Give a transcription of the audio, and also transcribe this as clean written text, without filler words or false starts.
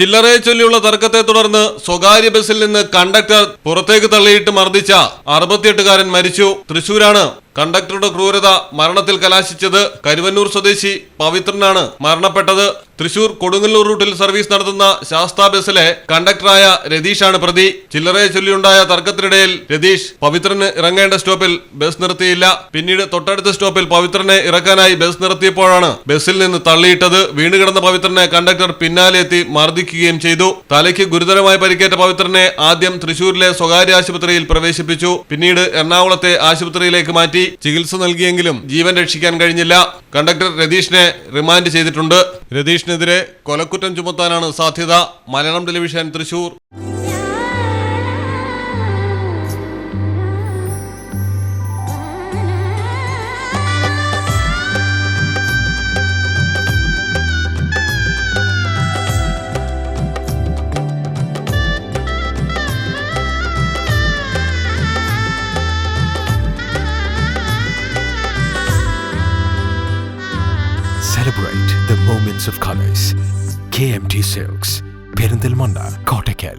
ചില്ലറയെ ചൊല്ലിയുള്ള തർക്കത്തെ തുടർന്ന് സ്വകാര്യ ബസിൽ നിന്ന് കണ്ടക്ടർ പുറത്തേക്ക് തള്ളിയിട്ട് മർദ്ദിച്ച 68-കാരൻ മരിച്ചു. തൃശൂരാണ് കണ്ടക്ടറുടെ ക്രൂരത മരണത്തിൽ കലാശിച്ചത്. കരുവന്നൂർ സ്വദേശി പവിത്രനാണ് മരണപ്പെട്ടത്. തൃശൂർ കൊടുങ്ങല്ലൂർ റൂട്ടിൽ സർവീസ് നടത്തുന്ന ശാസ്ത ബസിലെ കണ്ടക്ടറായ രതീഷാണ് പ്രതി. ചില്ലറയെ ചൊല്ലിയുണ്ടായ തർക്കത്തിനിടയിൽ രതീഷ് പവിത്രന് ഇറങ്ങേണ്ട സ്റ്റോപ്പിൽ ബസ് നിർത്തിയില്ല. പിന്നീട് തൊട്ടടുത്ത സ്റ്റോപ്പിൽ പവിത്രനെ ഇറക്കാനായി ബസ് നിർത്തിയപ്പോഴാണ് ബസിൽ നിന്ന് തള്ളിയിട്ടത്. വീണുകിടന്ന പവിത്രനെ കണ്ടക്ടർ പിന്നാലെ എത്തി മർദ്ദിക്കുകയും ചെയ്തു. തലയ്ക്ക് ഗുരുതരമായി പരിക്കേറ്റ പവിത്രനെ ആദ്യം തൃശൂരിലെ സ്വകാര്യ ആശുപത്രിയിൽ പ്രവേശിപ്പിച്ചു. പിന്നീട് എറണാകുളത്തെ ആശുപത്രിയിലേക്ക് മാറ്റി ചികിത്സ നൽകിയെങ്കിലും ജീവൻ രക്ഷിക്കാൻ കഴിഞ്ഞില്ല. കണ്ടക്ടർ രതീഷിനെ റിമാൻഡ് ചെയ്തിട്ടുണ്ട്. രതീഷിനെതിരെ കൊലക്കുറ്റം ചുമത്താനാണ് സാധ്യത. Malayalam television, Thrissur. Celebrate the moments of colors. KMT Silks, Perindalmanda, Kottakkal.